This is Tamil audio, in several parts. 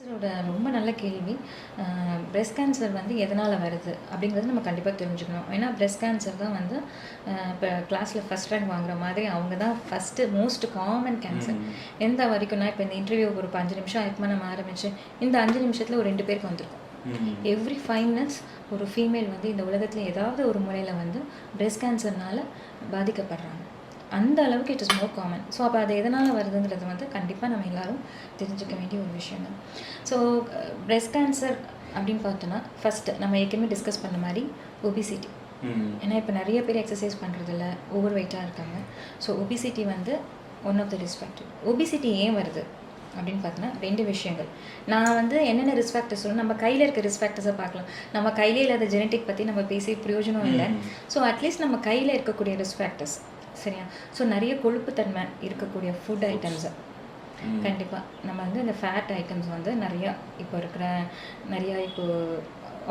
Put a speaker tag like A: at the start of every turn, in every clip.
A: கேன்சரோட ரொம்ப நல்ல கேள்வி. பிரஸ்ட் கேன்சர் வந்து எதனால் வருது அப்படிங்கிறது நம்ம கண்டிப்பாக தெரிஞ்சுக்கணும். ஏன்னா பிரஸ்ட் கேன்சர் தான் வந்து இப்போ கிளாஸில் ஃபஸ்ட் ரேங்க் வாங்குற மாதிரி அவங்க தான் ஃபஸ்ட்டு மோஸ்ட் காமன் கேன்சர். எந்த வரைக்கும்னா இப்போ இந்த இன்டர்வியூக்கு ஒரு 5 நிமிஷம் ஆயிருக்குமா நம்ம ஆரம்பிச்சு இந்த 5 நிமிஷத்தில் ஒரு 2 பேருக்கு வந்திருக்கும். எவ்ரி 5 minutes ஒரு ஃபீமேல் வந்து இந்த உலகத்தில் ஏதாவது ஒரு முறையில் வந்து பிரஸ்ட் கேன்சர்னால பாதிக்கப்படுறாங்க. அந்த அளவுக்கு it is more common. So அப்போ அது எதனால் வருதுங்கிறது வந்து கண்டிப்பாக நம்ம எல்லோரும் தெரிஞ்சுக்க வேண்டிய ஒரு விஷயம் தான். ஸோ பிரஸ்ட் கேன்சர் அப்படின்னு பார்த்தோன்னா ஃபஸ்ட்டு நம்ம ஏற்கனவே டிஸ்கஸ் பண்ண மாதிரி ஒபிசிட்டி. ஏன்னா இப்போ நிறைய பேர் எக்ஸசைஸ் பண்ணுறதில்ல, ஓவர் வெயிட்டாக இருக்காங்க. ஸோ ஒபிசிட்டி வந்து one of the risk factor. Obesity ஏன் வருது அப்படின்னு பார்த்தோன்னா 2 விஷயங்கள். நான் வந்து என்னென்ன ரிஸ்க் ஃபேக்டர்ஸ் சொல்லணும், நம்ம கையில் இருக்க ரிஸ்க் ஃபேக்டர்ஸை பார்க்கலாம். நம்ம கையிலே இல்லாத ஜெனட்டிக் பற்றி நம்ம பேசி பிரயோஜனம் இல்லை. ஸோ அட்லீஸ்ட் நம்ம கையில் இருக்கக்கூடிய ரிஸ்க் ஃபேக்டர்ஸ் சரியா. ஸோ நிறைய கொழுப்புத்தன்மை இருக்கக்கூடிய ஃபுட் ஐட்டம்ஸு கண்டிப்பாக நம்ம வந்து இந்த ஃபேட் ஐட்டம்ஸ் வந்து நிறையா இப்போ இருக்கிற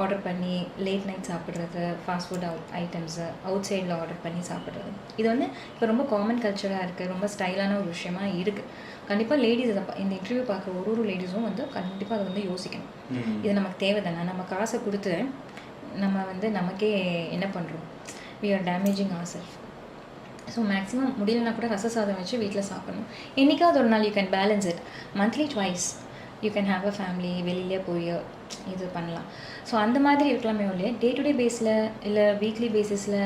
A: ஆர்டர் பண்ணி லேட் நைட் சாப்பிட்றது, ஃபாஸ்ட் ஃபுட் ஐட்டம்ஸு அவுட் சைடில் ஆர்டர் பண்ணி சாப்பிட்றது, இது வந்து இப்போ ரொம்ப காமன் கல்ச்சராக இருக்குது, ரொம்ப ஸ்டைலான ஒரு விஷயமா இருக்குது. கண்டிப்பாக லேடிஸ் இந்த இன்டர்வியூ பார்க்குற ஒரு லேடிஸும் வந்து கண்டிப்பாக அதை வந்து யோசிக்கணும். இது நமக்கு தேவை தானே. நம்ம காசை கொடுத்து நம்ம வந்து நமக்கே என்ன பண்ணுறோம், we are damaging our self. So maximum முடியலனா கூட ரச சாதம் வச்சு வீட்டில் சாப்பிடணும். என்றைக்காவது ஒரு நாள் you can balance it. Monthly twice you can have a family, வெளியிலே போய் இது பண்ணலாம். ஸோ அந்த மாதிரி இருக்கலாமே ஒழிய டே டு டே பேஸில் இல்லை வீக்லி பேசிஸில்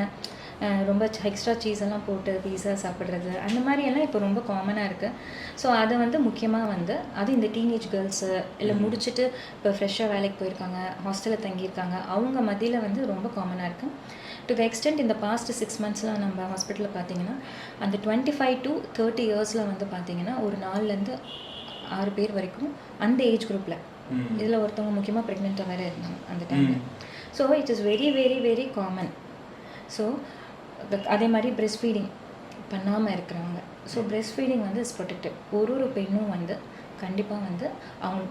A: ரொம்ப எக்ஸ்ட்ரா சீஸ் எல்லாம் போட்டு பீஸா சாப்பிட்றது அந்த மாதிரியெல்லாம் இப்போ ரொம்ப காமனாக இருக்குது. ஸோ அதை வந்து முக்கியமாக வந்து அது இந்த டீனேஜ் கேர்ள்ஸு இல்லை முடிச்சுட்டு இப்போ ஃப்ரெஷ்ஷாக வேலைக்கு போயிருக்காங்க, ஹாஸ்டலில் தங்கியிருக்காங்க, அவங்க மத்தியில் வந்து ரொம்ப காமனாக இருக்குது. டு த எக்ஸ்டென்ட் இந்த பாஸ்ட் 6 monthsலாம் நம்ம ஹாஸ்பிட்டலில் பார்த்தீங்கன்னா அந்த 25 to 30 yearsல வந்து பார்த்தீங்கன்னா ஒரு 4லேருந்து 6 பேர் வரைக்கும் அந்த ஏஜ் குரூப்பில், இதில் ஒருத்தவங்க முக்கியமாக ப்ரெக்னெண்ட்டாக வேறு இருந்தாங்க அந்த டைமில். So it is very very very common. So அதே மாதிரி பிரெஸ்ட் ஃபீடிங் பண்ணாமல் இருக்கிறவங்க, ஸோ பிரெஸ்ட் ஃபீடிங் வந்து இஸ் ப்ரொடெக்டிவ். ஒரு பெண்ணும் வந்து கண்டிப்பாக வந்து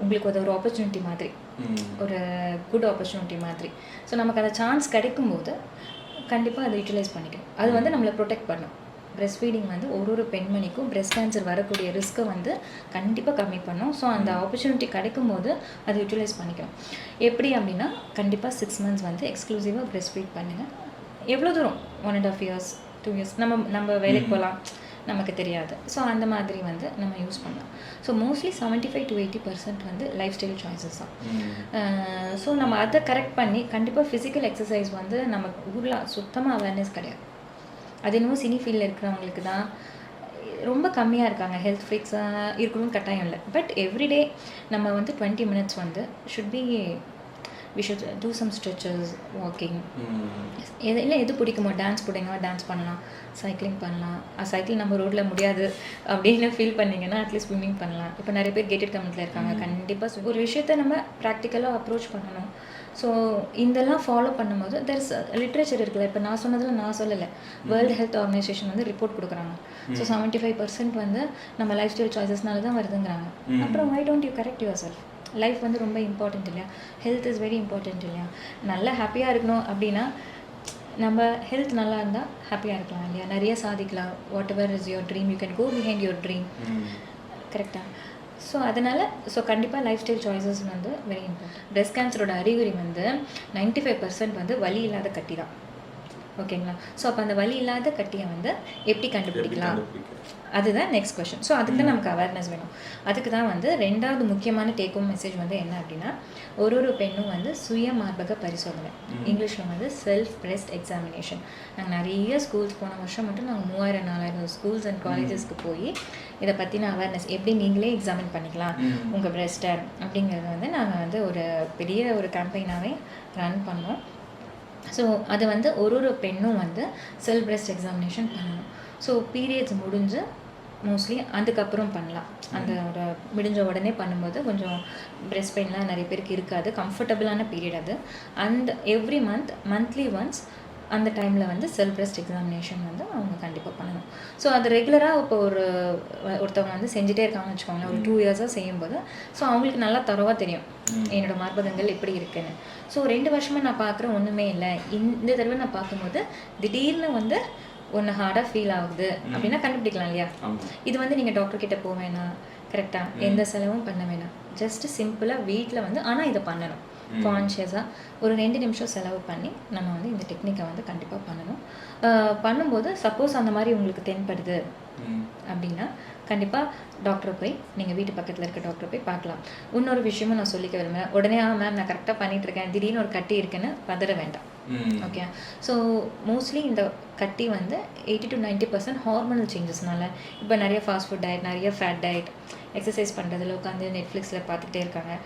A: உங்களுக்கு அது ஒரு ஆப்பர்ச்சுனிட்டி மாதிரி, ஒரு குட் ஆப்பர்ச்சுனிட்டி மாதிரி. ஸோ நமக்கு அந்த சான்ஸ் கிடைக்கும்போது கண்டிப்பாக அதை யூட்டிலைஸ் பண்ணிக்கணும். அது வந்து நம்மளை ப்ரொடெக்ட் பண்ணும். பிரெஸ்ட் ஃபீடிங் வந்து ஒரு பெண்மணிக்கும் பிரெஸ்ட் கேன்சர் வரக்கூடிய ரிஸ்க்கை வந்து கண்டிப்பாக கம்மி பண்ணும். ஸோ அந்த ஆப்பர்ச்சுனிட்டி கிடைக்கும் போது அதை யூட்டிலைஸ் பண்ணிக்கணும். எப்படி அப்படின்னா கண்டிப்பாக 6 months வந்து எக்ஸ்க்ளூசிவாக பிரெஸ்ட் ஃபீட் பண்ணுங்கள். எவ்வளோ தூரம் 1.5 years 2 years நம்ம வேலைக்கு போகலாம், நமக்கு தெரியாது. ஸோ அந்த மாதிரி வந்து நம்ம யூஸ் பண்ணலாம். ஸோ மோஸ்ட்லி 75 to 80% வந்து லைஃப் ஸ்டைல் சாய்ஸஸ் தான். ஸோ நம்ம அதை கரெக்ட் பண்ணி கண்டிப்பாக ஃபிசிக்கல் எக்ஸசைஸ் வந்து நம்ம ஊரில் சுத்தமாக அவேர்னஸ் கிடையாது. அது என்னமோ சினி ஃபீல்டில் இருக்கிறவங்களுக்கு தான் ரொம்ப கம்மியாக இருக்காங்க. ஹெல்த் ஃப்ரீக்ஸாக இருக்கணும்னு கட்டாயம் இல்லை. பட் எவ்ரிடே நம்ம வந்து 20 minutes வந்து should be we should do some stretches, walking. இல்லை எது பிடிக்குமோ, டான்ஸ் பிடிக்குமோ டான்ஸ் பண்ணலாம், சைக்கிளிங் பண்ணலாம். சைக்கிள் நம்ம ரோட்டில் முடியாது அப்படின்னு ஃபீல் பண்ணிங்கன்னா அட்லீஸ்ட் ஸ்விம்மிங் பண்ணலாம். இப்போ நிறைய பேர் கேட்டட் கமெண்ட்டில் இருக்காங்க. கண்டிப்பாக ஒரு விஷயத்தை நம்ம ப்ராக்டிக்கலாக அப்ரோச் பண்ணணும். ஸோ இதெல்லாம் ஃபாலோ பண்ணும்போது தெர்ஸ் லிட்ரேச்சர் இருக்குல்ல. இப்போ நான் சொன்னதில் நான் சொல்லலை, வேர்ல்டு ஹெல்த் ஆர்கனைசேஷன் வந்து ரிப்போர்ட் கொடுக்குறாங்க. ஸோ 75% வந்து நம்ம லைஃப் ஸ்டைல் சாய்ஸஸ்னால தான் வருதுங்கிறாங்க. அப்புறம் why don't you correct yourself? Life வந்து ரொம்ப இம்பார்ட்டண்ட் இல்லையா? ஹெல்த் இஸ் வெரி இம்பார்ட்டண்ட் இல்லையா? நல்லா ஹாப்பியாக இருக்கணும் அப்படின்னா நம்ம ஹெல்த் நல்லா இருந்தால் ஹாப்பியாக இருக்கலாம் இல்லையா? நிறைய சாதிக்கலாம். Whatever is your dream, you can go behind your dream. கரெக்டாக. ஸோ அதனால் கண்டிப்பாக லைஃப் ஸ்டைல் சாய்ஸஸ் வந்து வெரி இம்பார்ட்டன்ட். பிரஸ்ட் கேன்சரோட அறிகுறி வந்து 95% வந்து வலி இல்லாத கட்டி தான். ஓகேங்களா? ஸோ அப்போ அந்த வலி இல்லாத கட்டியை வந்து எப்படி கண்டுபிடிக்கலாம், அதுதான் நெக்ஸ்ட் கொஷின். ஸோ அதுக்கு தான் நமக்கு அவேர்னஸ் வேணும். அதுக்கு தான் வந்து 2வது முக்கியமான டேக் ஹோம் மெசேஜ் வந்து என்ன அப்படின்னா ஒரு பெண்ணும் வந்து சுய மார்பக பரிசோதனை, இங்கிலீஷில் வந்து செல்ஃப் பிரெஸ்ட் எக்ஸாமினேஷன். நாங்கள் நிறைய ஸ்கூல்ஸ் போன வருஷம் மட்டும் நாங்கள் 3000-4000 ஸ்கூல்ஸ் அண்ட் காலேஜஸ்க்கு போய் இதை பற்றின அவேர்னஸ் எப்படி நீங்களே எக்ஸாமின் பண்ணிக்கலாம் உங்கள் பிரெஸ்ட்டை அப்படிங்கிறது வந்து நாங்கள் வந்து ஒரு பெரிய ஒரு கேம்பெயினாகவே ரன் பண்ணோம். ஸோ அது வந்து ஒரு பெண்ணும் வந்து செல்ஃப் பிரெஸ்ட் எக்ஸாமினேஷன் பண்ணணும். ஸோ பீரியட்ஸ் முடிஞ்சு மோஸ்ட்லி அதுக்கப்புறம் பண்ணலாம். அந்த ஒரு முடிஞ்ச உடனே பண்ணும்போது கொஞ்சம் பிரெஸ்ட் பெயின்லாம் நிறைய பேருக்கு இருக்காது, கம்ஃபர்டபுளான பீரியட் அது. அண்ட் எவ்ரி மந்த்லி ஒன்ஸ் அந்த டைமில் வந்து செல்ஃப் பிரெஸ்ட் எக்ஸாமினேஷன் வந்து அவங்க கண்டிப்பாக பண்ணணும். ஸோ அது ரெகுலராக இப்போ ஒருத்தவங்க வந்து செஞ்சுட்டே இருக்காங்கன்னு வச்சுக்கோங்களேன், ஒரு 2 yearsஆக செய்யும்போது ஸோ அவங்களுக்கு நல்லா தரவாக தெரியும் என்னோடய மார்பகங்கள் எப்படி இருக்குன்னு. ஸோ 2 வருஷமாக நான் பார்க்குறேன் ஒன்றுமே இல்லை, இந்த தடவை நான் பார்க்கும்போது திடீர்னு வந்து ஒன்று ஹார்டாக ஃபீல் ஆகுது அப்படின்னா கண்டுபிடிக்கலாம் இல்லையா? இது வந்து நீங்கள் டாக்டர் கிட்ட போக வேணாம், கரெக்டாக எந்த செலவும் பண்ண வேணாம். ஜஸ்ட் சிம்பிளாக வீட்டில் வந்து ஆனால் இதை பண்ணணும் கான்ஷியஸாக ஒரு 2 நிமிஷம் செலவு பண்ணி நம்ம வந்து இந்த டெக்னிக்கை வந்து கண்டிப்பாக பண்ணணும். பண்ணும்போது சப்போஸ் அந்த மாதிரி உங்களுக்கு தென்படுது அப்படின்னா கண்டிப்பாக டாக்டரை போய் நீங்கள் வீட்டு பக்கத்தில் இருக்க டாக்டரை போய் பார்க்கலாம். இன்னொரு விஷயமும் நான் சொல்லிக்க விரும்புகிறேன். உடனே மேம் நான் கரெக்டாக பண்ணிகிட்ருக்கேன், திடீர்னு ஒரு கட்டி இருக்குன்னு பதற வேண்டாம். ஓகே. ஸோ மோஸ்ட்லி இந்த கட்டி வந்து 80 to 90% ஹார்மோனல் சேஞ்சஸ்னால, இப்போ நிறைய ஃபாஸ்ட் ஃபுட் டயட், நிறைய ஃபேட் டயட், எக்ஸசைஸ் பண்ணுறதுல உட்காந்து நெட்ஃப்ளிக்ஸில் பார்த்துக்கிட்டே இருக்காங்க.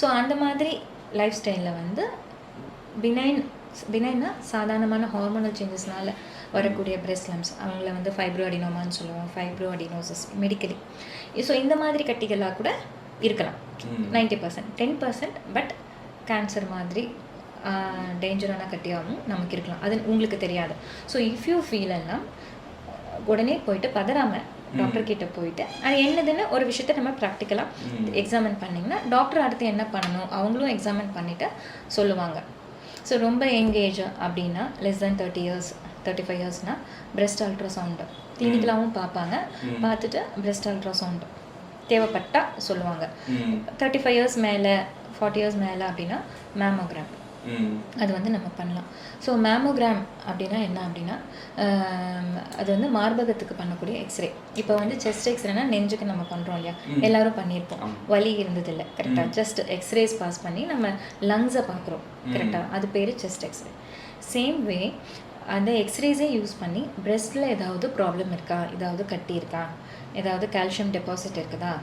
A: ஸோ அந்த மாதிரி லைஃப் ஸ்டைலில் வந்து பினைன்னா சாதாரணமான ஹார்மோனல் சேஞ்சஸ்னால வரக்கூடிய பிரெஸ்ட் லம்ப்ஸ், அவங்கள வந்து ஃபைப்ரோ அடினோமான்னு சொல்லுவோம், ஃபைப்ரோ அடினோசிஸ் மெடிக்கலி. ஸோ இந்த மாதிரி கட்டிகளாக கூட இருக்கலாம் 90%. 10% பட் கேன்சர் மாதிரி டேஞ்சரான கட்டியாகவும் நமக்கு இருக்கலாம், அது உங்களுக்கு தெரியாது. ஸோ இஃப் யூ ஃபீல் எல்லாம் உடனே போயிட்டு பதறாமல் டாக்டர் கிட்ட போயிட்டு அது என்னதுன்னு ஒரு விஷயத்த நம்ம ப்ராக்டிக்கலாக எக்ஸாமின் பண்ணிங்கன்னா டாக்டர் அடுத்து என்ன பண்ணணும் அவங்களும் எக்ஸாமின் பண்ணிவிட்டு சொல்லுவாங்க. ஸோ ரொம்ப யங் ஏஜ் அப்படின்னா less than 30 years 35 இயர்ஸ்னால் பிரெஸ்ட் அல்ட்ராசவுண்டு கிளினிக்கலாகவும் பார்ப்பாங்க. பார்த்துட்டு பிரெஸ்ட் அல்ட்ராசவுண்டு தேவைப்பட்டால் சொல்லுவாங்க. 35 இயர்ஸ் மேலே 40 இயர்ஸ் மேலே அப்படின்னா மேமோகிராம் அது வந்து நம்ம பண்ணலாம். ஸோ மேமோகிராம் அப்படின்னா என்ன அப்படின்னா அது வந்து மார்பகத்துக்கு பண்ணக்கூடிய எக்ஸ்ரே. இப்போ வந்து செஸ்ட் எக்ஸ்ரேனா நெஞ்சுக்கு நம்ம பண்ணுறோம் இல்லையா, எல்லாரும் பண்ணியிருப்போம், வலி இருந்ததில்லை கரெக்டாக. ஜஸ்ட் எக்ஸ்ரேஸ் பாஸ் பண்ணி நம்ம லங்ஸை பார்க்குறோம் கரெக்டாக, அது பேர் செஸ்ட் எக்ஸ்ரே. சேம் வே அந்த எக்ஸ்ரேஸே யூஸ் பண்ணி பிரெஸ்ட்டில் ஏதாவது ப்ராப்ளம் இருக்கா, ஏதாவது கட்டி இருக்கா, ஏதாவது கால்சியம் டெபாசிட் இருக்குதா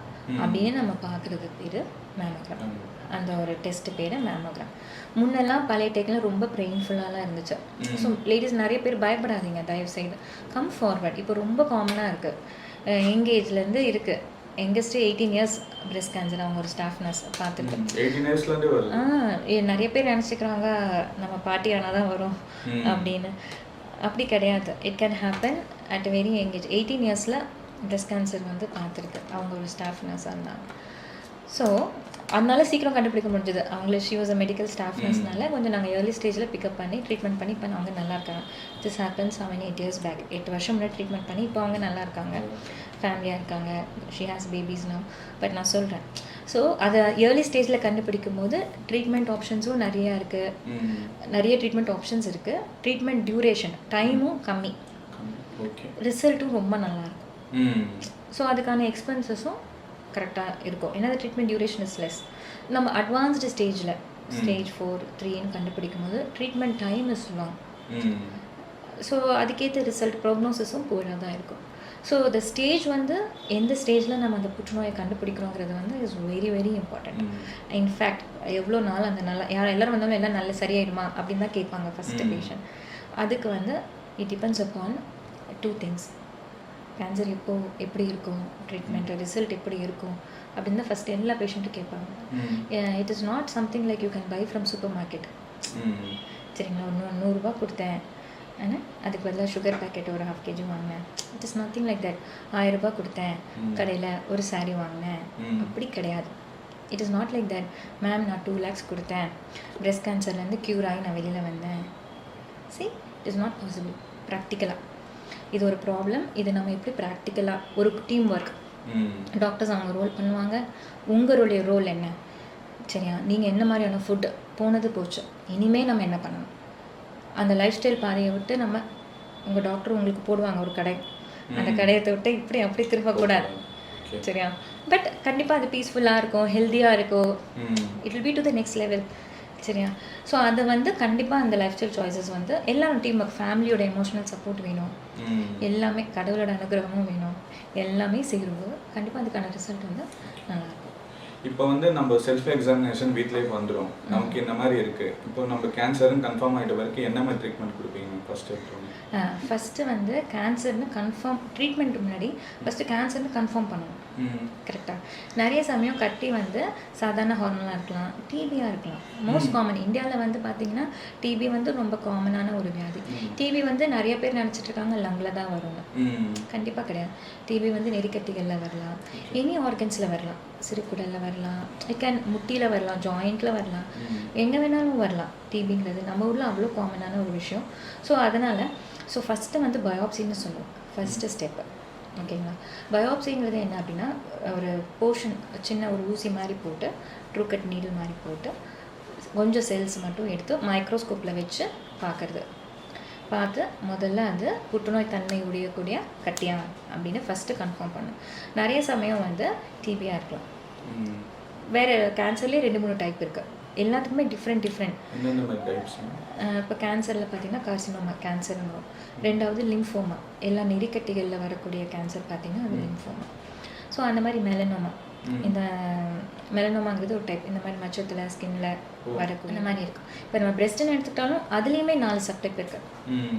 A: அப்படின்னு நம்ம பார்க்குறது பேர் மேமோகிராம். அந்த ஒரு டெஸ்ட் பேர் மேமோகிராம். முன்னெல்லாம் பழைய டெக்னில் ரொம்ப பெயின்ஃபுல்லாலாம் இருந்துச்சு. ஸோ லேடிஸ் நிறைய பேர் பயப்படாதீங்க, தயவுசெய்து கம் ஃபார்வர்ட். இப்போ ரொம்ப காமனாக இருக்குது, யங் ஏஜ்லேருந்து இருக்குது. யங்கஸ்ட்டு 18 இயர்ஸ் பிரெஸ்ட் கேன்சர் அவங்க ஒரு ஸ்டாஃப் நர்ஸ் பார்த்துட்டு நிறைய பேர் நினச்சிக்கிறாங்க நம்ம பாட்டி ஆனால் தான் வரும் அப்படின்னு. அப்படி கிடையாது. It can happen at very young age. 18 இயர்ஸில் பிரெஸ்ட் கேன்சர் வந்து பார்த்துருக்கு, அவங்க ஒரு ஸ்டாஃப் நர்ஸாக இருந்தாங்க. ஸோ அதனால சீக்கிரம் கண்டுபிடிக்க முடிஞ்சது. அவங்கள she was a medical staff நர்ஸ்னால கொஞ்சம் நாங்கள் ஏர்லி ஸ்டேஜில் பிக்கப் பண்ணி ட்ரீட்மெண்ட் பண்ணி இப்போ அவங்க நல்லா இருக்காங்க. This happens 7-8 years back. 8 வருஷம் முன்னாடி ட்ரீட்மெண்ட் பண்ணி இப்போ அவங்க நல்லா இருக்காங்க, ஃபேமிலியாக இருக்காங்க. She has babies now. But நான் சொல்கிறேன், ஸோ அதை ஏர்லி ஸ்டேஜில் கண்டுபிடிக்கும் போது ட்ரீட்மெண்ட் ஆப்ஷன்ஸும் நிறையா இருக்குது, நிறைய ட்ரீட்மெண்ட் ஆப்ஷன்ஸ் இருக்குது. ட்ரீட்மெண்ட் டியூரேஷன் டைமும் கம்மி, ரிசல்ட்டும் ரொம்ப நல்லாயிருக்கும். ஸோ அதுக்கான எக்ஸ்பென்சஸும் கரெக்டாக இருக்கும். ஏன்னா ட்ரீட்மெண்ட் டியூரேஷன் இஸ் லெஸ். நம்ம அட்வான்ஸ்டு ஸ்டேஜில் ஸ்டேஜ் 4, 3ன்னு கண்டுபிடிக்கும் போது treatment time is long. So அதுக்கேற்ற ரிசல்ட் ப்ரோக்னோசிஸும் போயிடாக தான் இருக்கும். ஸோ த ஸ்டேஜ் வந்து எந்த ஸ்டேஜில் நம்ம அந்த புற்றுநோயை கண்டுபிடிக்கிறோங்கிறது வந்து is very very important. In fact எவ்வளோ நாள் அந்த நல்லா எல்லோரும் வந்தாலும் எல்லாம் நல்லா சரியாயிடுமா அப்படின்னு தான் கேட்பாங்க ஃபஸ்ட்டு பேஷண்ட். அதுக்கு வந்து it depends upon 2 things. Cancer எப்படி இருக்கும், ட்ரீட்மெண்ட் ரிசல்ட் எப்படி இருக்கும் அப்படின்னு தான் ஃபஸ்ட் எல்லா பேஷண்ட்டும் கேட்பாங்க. It is not something like you can buy from super market. சரிங்களா, 100 ரூபா கொடுத்தேன் ஆனால் அதுக்கு பதிலாக சுகர் பேக்கெட் ஒரு 1/2 kg வாங்கினேன். It is nothing like that. 1000 ரூபா கொடுத்தேன் கடையில் ஒரு சாரீ வாங்கினேன், அப்படி கிடையாது. It is not like that. Ma'am நான் 2 lakhs கொடுத்தேன், பிரெஸ்ட் கேன்சர்லேருந்து க்யூர் ஆகி நான் வெளியில் வந்தேன். C, it is not possible ப்ராக்டிக்கலாக. இது ஒரு ப்ராப்ளம். இது நம்ம எப்படி ப்ராக்டிக்கலாக ஒரு டீம் ஒர்க், டாக்டர்ஸ் அவங்க ரோல் பண்ணுவாங்க, உங்களுடைய ரோல் என்ன, சரியா, நீங்கள் என்ன மாதிரியான ஃபுட்டு போனது போச்சு, இனிமேல் நம்ம என்ன பண்ணணும், அந்த லைஃப் ஸ்டைல் பாதையை விட்டு நம்ம உங்கள் டாக்டர் உங்களுக்கு போடுவாங்க ஒரு கடை, அந்த கடையத்தை விட்டு இப்படி அப்படி திரும்பக்கூடாது, சரியா. பட் கண்டிப்பாக அது பீஸ்ஃபுல்லாக இருக்கும், ஹெல்த்தியாக இருக்கும், it will be to the next level, சரியா. ஸோ அது வந்து கண்டிப்பாக அந்த லைஃப் ஸ்டைல் சாய்ஸஸ் வந்து எல்லாரும் டீம் ஒர்க், ஃபேமிலியோட எமோஷனல் சப்போர்ட் வேணும், எல்லாமே கடவுளோட அனுகிரகமும் வேணும், எல்லாமே சேருவோம். கண்டிப்பாக அதுக்கான ரிசல்ட் வந்து நல்லாயிருக்கும்.
B: இப்போ வந்து நம்ம செல்ஃப் எக்ஸாமினேஷன் வீட்லேயே வந்துடும், நமக்கு இந்த மாதிரி இருக்குது. இப்போ நம்ம கேன்சர்னு கன்ஃபார்ம் ஆகிட்ட வரைக்கும் என்ன மாதிரி ட்ரீட்மெண்ட் கொடுப்பீங்க
A: ஃபஸ்ட்டு வந்து கேன்சர்னு கன்ஃபார்ம் ட்ரீட்மெண்ட்டு முன்னாடி ஃபஸ்ட்டு கேன்சர்னு கன்ஃபார்ம் பண்ணணும் கரெக்டாக. நிறைய சமயம் கட்டி வந்து சாதாரண ஹார்மோனாக இருக்கலாம், டிபியாக இருக்கலாம். மோஸ்ட் காமன் இந்தியாவில் வந்து பார்த்திங்கன்னா டிபி வந்து ரொம்ப காமனான ஒரு வியாதி. டிபி வந்து நிறைய பேர் நினச்சிட்டு இருக்காங்க லங்கில் தான் வரும்னு, கண்டிப்பாக கிடையாது. டிபி வந்து நெறிக்கட்டிகளில் வரலாம், எனி ஆர்கன்ஸில் வரலாம், சிறுகுடலில் வரலாம், முட்டியில் வரலாம், ஜாயிண்ட்டில் வரலாம், எங்கே வேணாலும் வரலாம். டிபிங்கிறது நம்ம ஊரில் அவ்வளோ காமனான ஒரு விஷயம். ஸோ அதனால் ஃபஸ்ட்டு வந்து பயாப்சின்னு சொல்லுவோம், ஃபஸ்ட்டு ஸ்டெப்பு. ஓகேங்களா. பயாப்சிங்கிறது என்ன அப்படின்னா, ஒரு போர்ஷன் சின்ன ஒரு ஊசி மாதிரி போட்டு, ட்ரூகட் நீடில் மாதிரி போட்டு, கொஞ்சம் செல்ஸ் மட்டும் எடுத்து மைக்ரோஸ்கோப்பில் வச்சு பார்க்குறது. பார்த்து முதல்ல அது புற்றுநோய் தன்மை உடையக்கூடிய கட்டியா அப்படின்னு ஃபஸ்ட்டு கன்ஃபார்ம் பண்ணும். நிறைய சமயம் வந்து டிபியாக இருக்கலாம். வேறு கேன்சர்லேயே 2-3 டைப் இருக்குது. எல்லாத்துக்குமே டிஃப்ரெண்ட். இப்போ கேன்சரில் பார்த்தீங்கன்னா கார்சினோமா கேன்சர் வரும். ரெண்டாவது லிம்ஃபோமா, எல்லா நெறிக்கட்டிகளில் வரக்கூடிய கேன்சர் பார்த்தீங்கன்னா அது லிம்ஃபோமா. ஸோ அந்த மாதிரி மெலனோமா, இந்த மெலனோமாங்கிறது ஒரு டைப். இந்த மாதிரி மச்சத்தில் ஸ்கின்ல வரக்கூடிய இந்த மாதிரி இருக்கும். இப்போ நம்ம பிரெஸ்ட்னு எடுத்துக்கிட்டாலும் அதுலேயுமே 4 சப்டைப் இருக்குது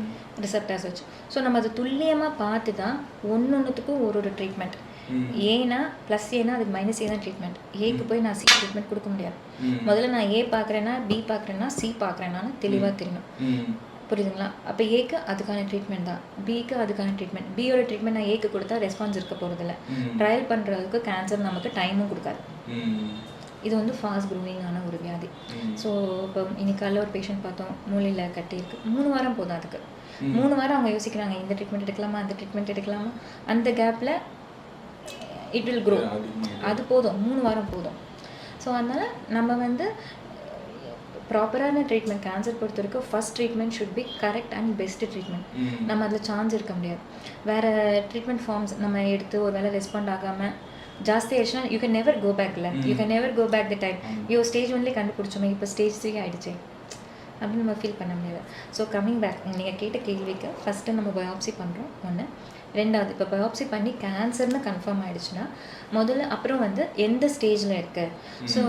A: ரிசப்டார்ஸ் வச்சு. ஸோ நம்ம அதை துல்லியமாக பார்த்து தான் ஒன்றுத்துக்கும் ஒரு ட்ரீட்மெண்ட். ஏன்னா ப்ளஸ் ஏன்னா அதுக்கு மைனஸ் ஏ தான் ட்ரீட்மெண்ட். ஏக்கு போய் நான் சி ட்ரீட்மெண்ட் கொடுக்க முடியாது. முதல்ல நான் ஏ பார்க்குறேன்னா, பி பார்க்குறேன்னா, சி பார்க்குறேன்னான்னு தெளிவாக தெரியணும். புரியுதுங்களா? அப்போ ஏக்கு அதுக்கான ட்ரீட்மெண்ட் தான், பிக்கு அதுக்கான ட்ரீட்மெண்ட். பியோட ட்ரீட்மெண்ட் நான் ஏக்கு கொடுத்தா ரெஸ்பான்ஸ் இருக்க போகிறதில்ல. ட்ரையல் பண்ணுறதுக்கு கேன்சர் நமக்கு டைமும் கொடுக்காது. இது வந்து ஃபாஸ்ட் க்ரோவிங்கான ஒரு வியாதி. ஸோ இப்போ இன்னைக்கால ஒரு பேஷண்ட் பார்த்தோம், மூளையில் கட்டி இருக்குது. 3 வாரம் போதும் அதுக்கு. 3 வாரம் அவங்க யோசிக்கிறாங்க, இந்த ட்ரீட்மெண்ட் எடுக்கலாமா, அந்த ட்ரீட்மெண்ட் எடுக்கலாமா. அந்த கேப்பில் இட் வில் க்ரோ. அது போதும், 3 வாரம் போதும். ஸோ அதனால் நம்ம வந்து ப்ராப்பரான ட்ரீட்மெண்ட் கேன்சர் பொறுத்த வரைக்கும் first treatment should be correct and best treatment. நம்ம அதில் சான்ஸ் இருக்க முடியாது. வேறு ட்ரீட்மெண்ட் ஃபார்ம்ஸ் நம்ம எடுத்து ஒரு வேளை ரெஸ்பாண்ட் ஆகாமல் ஜாஸ்தி ஆயிடுச்சுன்னா you can never go back. இல்லை, you can never go back the time. Stage 1 கண்டுபிடிச்சோமே, இப்போ ஸ்டேஜ் 3 ஆகிடுச்சு அப்படின்னு நம்ம ஃபீல் பண்ண முடியாது. ஸோ கம்மிங் பேக், நீங்கள் கேட்ட கேள்விக்கு ஃபஸ்ட்டு நம்ம பயாப்சி பண்ணுறோம் ஒன்று. ரெண்டாவது, இப்போ பயாப்சி பண்ணி கேன்சர்னு கன்ஃபார்ம் ஆகிடுச்சுன்னா முதல்ல அப்புறம் வந்து எந்த ஸ்டேஜில் இருக்குது. ஸோ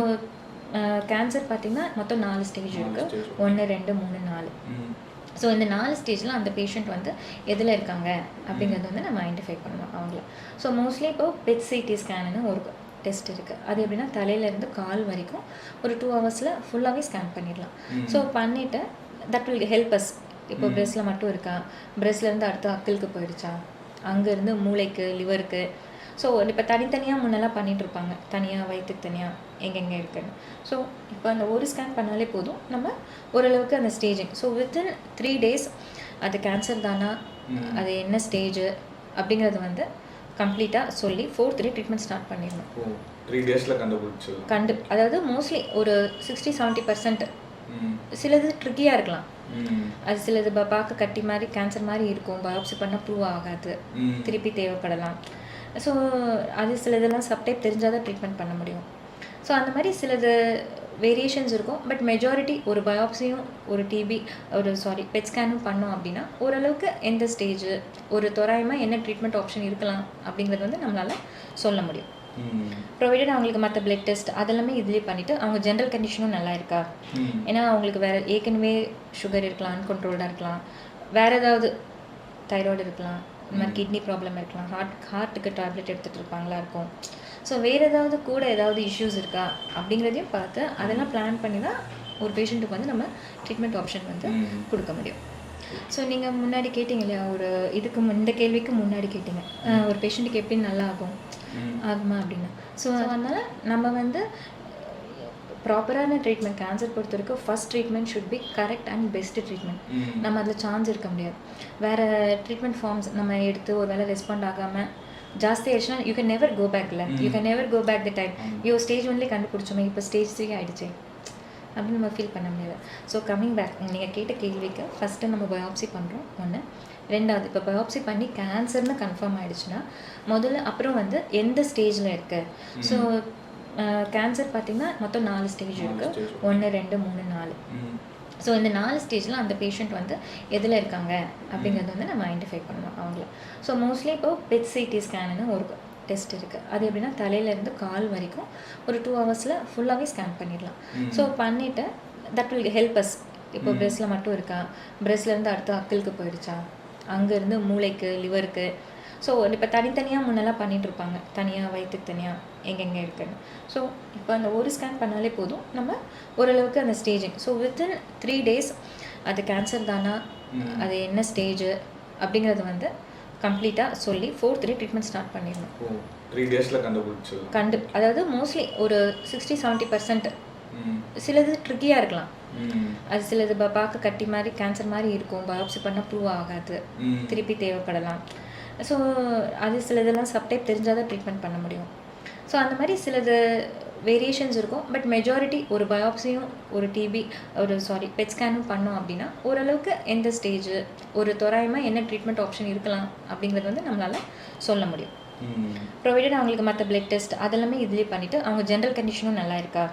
A: கேன்சர் பார்த்திங்கன்னா மொத்தம் 4 ஸ்டேஜ் இருக்குது. 1, 2, 3, 4. ஸோ இந்த 4 ஸ்டேஜில் அந்த பேஷண்ட் வந்து எதில் இருக்காங்க அப்படிங்கிறது வந்து நம்ம ஐடென்டிஃபை பண்ணணும் அவங்கள. ஸோ மோஸ்ட்லி இப்போ பெட் சிடி ஸ்கேனுன்னு ஒரு டெஸ்ட் இருக்குது. அது எப்படின்னா தலையிலேருந்து கால் வரைக்கும் ஒரு 2 ஹவர்ஸில் ஃபுல்லாகவே ஸ்கேன் பண்ணிடலாம். ஸோ பண்ணிவிட்டு தட் வில் ஹெல்ப் அஸ். இப்போ பிரெஸ்ட்டில் மட்டும் இருக்கா, பிரெஸ்ட்லேருந்து அடுத்து அக்கிளுக்கு போயிடுச்சா, அங்கேருந்து மூளைக்கு, லிவருக்கு. ஸோ இப்போ தனித்தனியாக முன்னெல்லாம் பண்ணிகிட்ருப்பாங்க, தனியாக வயிற்றுக்கு தனியாக எங்கெங்கே இருக்குன்னு. ஸோ இப்போ அந்த ஒரு ஸ்கேன் பண்ணாலே போதும், நம்ம ஓரளவுக்கு அந்த ஸ்டேஜிங். ஸோ வித்தின் 3 days அது கேன்சர் தானா, அது என்ன ஸ்டேஜு அப்படிங்கிறது வந்து கம்ப்ளீட்டாக சொல்லி 4th day ட்ரீட்மெண்ட் ஸ்டார்ட் பண்ணிடணும்.
B: 3 daysல கண்டுபிடிச்சு
A: அதாவது மோஸ்ட்லி ஒரு 60-70%. சிலது ட்ரிக்கியாக இருக்கலாம். அது சிலது பார்க்க கட்டி மாதிரி கேன்சர் மாதிரி இருக்கும், பயாப்சி பண்ணால் ப்ரூவ் ஆகாது, திருப்பி தேவைப்படலாம். ஸோ அது சிலதெல்லாம் சப்டைப் தெரிஞ்சால் தான் ட்ரீட்மெண்ட் பண்ண முடியும். ஸோ அந்த மாதிரி சிலது வேரியேஷன்ஸ் இருக்கும். பட் மெஜாரிட்டி ஒரு பயாப்சியும் ஒரு பெட் ஸ்கேனும் பண்ணோம் அப்படின்னா ஓரளவுக்கு எந்த ஸ்டேஜு, ஒரு தோராயமாக என்ன ட்ரீட்மெண்ட் ஆப்ஷன் இருக்கலாம் அப்படிங்கிறது வந்து நம்மளால் சொல்ல முடியும். ப்ரொவைடட் அவங்களுக்கு மற்ற பிளட் டெஸ்ட் அதெல்லாமே இதுலேயே பண்ணிவிட்டு அவங்க ஜென்ரல் கண்டிஷனும் நல்லா இருக்கா. ஏன்னா அவங்களுக்கு வேறு ஏற்கனவே சுகர் இருக்கலாம், அன்கண்ட்ரோல்டாக இருக்கலாம், வேறு ஏதாவது தைராய்டு இருக்கலாம், இந்த மாதிரி கிட்னி ப்ராப்ளம் இருக்கலாம், ஹார்ட்டுக்கு டேப்லெட் எடுத்துகிட்டு இருப்பாங்களா இருக்கும். ஸோ வேறு ஏதாவது கூட ஏதாவது இஷ்யூஸ் இருக்கா அப்படிங்கிறதையும் பார்த்து அதெல்லாம் பிளான் பண்ணி தான் ஒரு பேஷண்ட்டுக்கு வந்து நம்ம ட்ரீட்மெண்ட் ஆப்ஷன் வந்து கொடுக்க முடியும். ஸோ நீங்கள் முன்னாடி கேட்டிங்க இல்லையா, ஒரு இந்த கேள்விக்கு முன்னாடி கேட்டிங்க, ஒரு பேஷண்ட்டுக்கு எப்படி நல்லா ஆகுமா அப்படின்னு. ஸோ அதனால் நம்ம வந்து ப்ராப்பரான ட்ரீட்மெண்ட் கேன்சர் பொறுத்த வரைக்கும் first treatment should be correct and best treatment. நம்ம அதில் சான்ஸ் இருக்க முடியாது. வேறு ட்ரீட்மெண்ட் ஃபார்ம்ஸ் நம்ம எடுத்து ஒரு வேளை ரெஸ்பாண்ட் ஆகாமல் ஜாஸ்தி ஆயிடுச்சுன்னா you can never go back. இல்லை, you can never go back the time. Stage 1 கண்டுபிடிச்சோமே, இப்போ ஸ்டேஜ் 3 ஆகிடுச்சு அப்படின்னு நம்ம ஃபீல் பண்ண முடியாது. ஸோ கம்மிங் பேக், நீங்கள் கேட்ட கேள்விக்கு ஃபஸ்ட்டு நம்ம பயாப்சி பண்ணுறோம் ஒன்று. ரெண்டாவது, இப்போ பயாப்சி பண்ணி கேன்சர்னு கன்ஃபார்ம் ஆகிடுச்சுன்னா முதல்ல அப்புறம் வந்து எந்த ஸ்டேஜில் இருக்குது. ஸோ கேன்சர் பார்த்திங்கன்னா மொத்தம் 4 ஸ்டேஜ் இருக்குது. 1, 2, 3, 4. ஸோ இந்த 4 ஸ்டேஜில் அந்த பேஷண்ட் வந்து எதில் இருக்காங்க அப்படிங்கிறது வந்து நம்ம ஐடென்டிஃபை பண்ணணும் அவங்கள. ஸோ மோஸ்ட்லி இப்போ பெட் சிடி ஸ்கேனுன்னு ஒரு டெஸ்ட் இருக்குது. அது எப்படின்னா தலையிலேருந்து கால் வரைக்கும் ஒரு 2 ஹவர்ஸில் ஃபுல்லாகவே ஸ்கேன் பண்ணிடலாம். ஸோ பண்ணிவிட்டு தட் வில் ஹெல்ப் அஸ். இப்போ பிரெஸ்ட்டில் மட்டும் இருக்கா, பிரெஸ்ட்லேருந்து அடுத்து அக்கிளுக்கு போயிடுச்சா, அங்கேருந்து மூளைக்கு, லிவருக்கு. ஸோ இப்போ தனித்தனியாக முன்னெல்லாம் பண்ணிகிட்ருப்பாங்க, தனியாக வயிற்றுக்கு தனியாக எங்கெங்கே இருக்குன்னு. ஸோ இப்போ அந்த ஒரு ஸ்கேன் பண்ணாலே போதும், நம்ம ஓரளவுக்கு அந்த ஸ்டேஜிங். ஸோ வித்தின் 3 days அது கேன்சர் தானா, அது என்ன ஸ்டேஜு அப்படிங்கிறது வந்து கம்ப்ளீட்டாக சொல்லி 4th day ட்ரீட்மெண்ட் ஸ்டார்ட் பண்ணிடணும்.
B: 3 daysல கண்டுபிடிச்சு
A: அதாவது மோஸ்ட்லி ஒரு 60-70%. சிலது ட்ரிக்கியாக இருக்கலாம். அது சிலது பார்க்க கட்டி மாதிரி கேன்சர் மாதிரி இருக்கும், பயாப்சி பண்ணால் ப்ரூவ் ஆகாது, திருப்பி தேவைப்படலாம். ஸோ அது சிலதெல்லாம் சப்டைப் தெரிஞ்சால் தான் ட்ரீட்மெண்ட் பண்ண முடியும். ஸோ அந்த மாதிரி சிலது வேரியேஷன்ஸ் இருக்கும். பட் மெஜாரிட்டி ஒரு பயாப்சியும் ஒரு டிபி பெட் ஸ்கேனும் பண்ணோம் அப்படின்னா ஓரளவுக்கு எந்த ஸ்டேஜ் ஒரு தோராயமாக என்ன ட்ரீட்மெண்ட் ஆப்ஷன் இருக்கலாம் அப்படிங்கிறது வந்து நம்மளால் சொல்ல முடியும். ப்ரொவைடட் அவங்களுக்கு மற்ற பிளட் டெஸ்ட் அதெல்லாமே இதுலேயே பண்ணிவிட்டு அவங்க ஜென்ரல் கண்டிஷனும் நல்லா இருக்கா,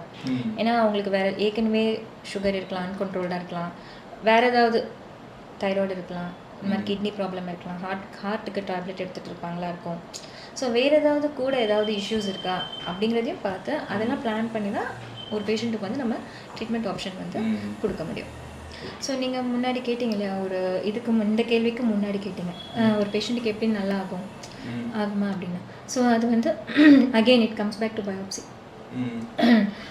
A: ஏன்னா அவங்களுக்கு வேறு ஏற்கனவே சுகர் இருக்கலாம், அன்கண்ட்ரோல்டாக இருக்கலாம், வேறு ஏதாவது தைராய்டு இருக்கலாம், இந்த மாதிரி கிட்னி ப்ராப்ளம் இருக்கலாம், ஹார்ட்டுக்கு டேப்லெட் எடுத்துகிட்டு இருப்பாங்களா இருக்கும். ஸோ வேறு ஏதாவது கூட ஏதாவது இஷ்யூஸ் இருக்கா அப்படிங்கிறதையும் பார்த்து அதெல்லாம் பிளான் பண்ணி தான் ஒரு பேஷண்ட்டுக்கு வந்து நம்ம ட்ரீட்மெண்ட் ஆப்ஷன் வந்து கொடுக்க முடியும். ஸோ நீங்கள் முன்னாடி கேட்டிங்க இல்லையா, ஒரு இந்த கேள்விக்கு முன்னாடி கேட்டிங்க ஒரு பேஷண்ட்டுக்கு எப்படி நல்லா ஆகுமா அப்படின்னு. ஸோ அது வந்து again it comes back to biopsy.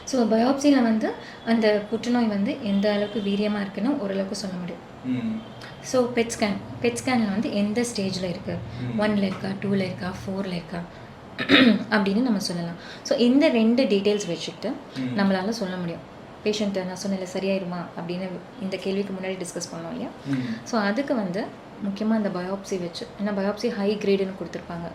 A: So பயாப்சியில் வந்து அந்த புற்றுநோய் வந்து எந்த அளவுக்கு வீரியமாக இருக்குன்னு ஓரளவுக்கு சொல்ல முடியும். ஸோ பெட் ஸ்கேனில் வந்து எந்த ஸ்டேஜில் இருக்குது, 1ல் இருக்கா, 2ல் இருக்கா, 4ல் இருக்கா அப்படின்னு நம்ம சொல்லலாம். ஸோ இந்த 2 டீட்டெயில்ஸ் வச்சுக்கிட்டு நம்மளால் சொல்ல முடியும் பேஷண்ட்டை நான் சொன்னல சரியாயிருமா அப்படின்னு இந்த கேள்விக்கு முன்னாடி டிஸ்கஸ் பண்ணோம் இல்லையா. ஸோ அதுக்கு வந்து முக்கியமாக இந்த பயாப்சி வச்சு, ஏன்னா பயாப்சி ஹை கிரேடுன்னு கொடுத்துருப்பாங்க,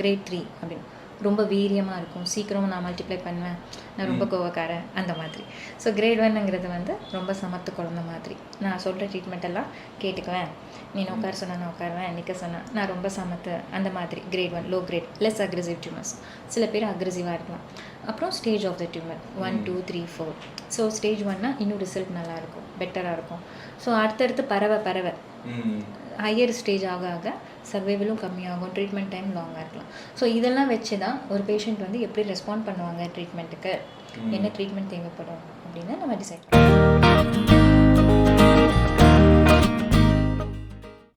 A: கிரேட் 3 அப்படின்னு, ரொம்ப வீரியமாக இருக்கும், சீக்கிரம் நான் மல்டிப்ளை பண்ணுவேன், நான் ரொம்ப கோவக்காரன் அந்த மாதிரி. ஸோ கிரேட் 1ங்கிறது வந்து ரொம்ப சமத்து குழந்த மாதிரி, நான் சொல்கிற ட்ரீட்மெண்ட் எல்லாம் கேட்டுக்குவேன், நீ உட்கார சொன்னால் நான் உட்காருவேன், நிற்க சொன்னால் நான் ரொம்ப சமத்து அந்த மாதிரி. Grade 1 low grade less aggressive tumours, சில பேர் அக்ரெசிவாக இருக்கலாம். அப்புறம் stage of the tumour 1, 2, 3, 4. So stage 1னா இன்னும் ரிசல்ட் நல்லாயிருக்கும், பெட்டராக இருக்கும். ஸோ அடுத்தடுத்து பரவ ஹையர் ஸ்டேஜ் ஆக சர்வைவலும் கம்மியாகும், ட்ரீட்மெண்ட் டைம் லாங்காக இருக்கலாம். ஸோ இதெல்லாம் வச்சு தான் ஒரு பேஷண்ட் வந்து எப்படி ரெஸ்பாண்ட் பண்ணுவாங்க ட்ரீட்மெண்ட்டுக்கு, என்ன ட்ரீட்மெண்ட் தேவைப்படும் அப்படின்னு நம்ம டிசைட் பண்ணுவோம்.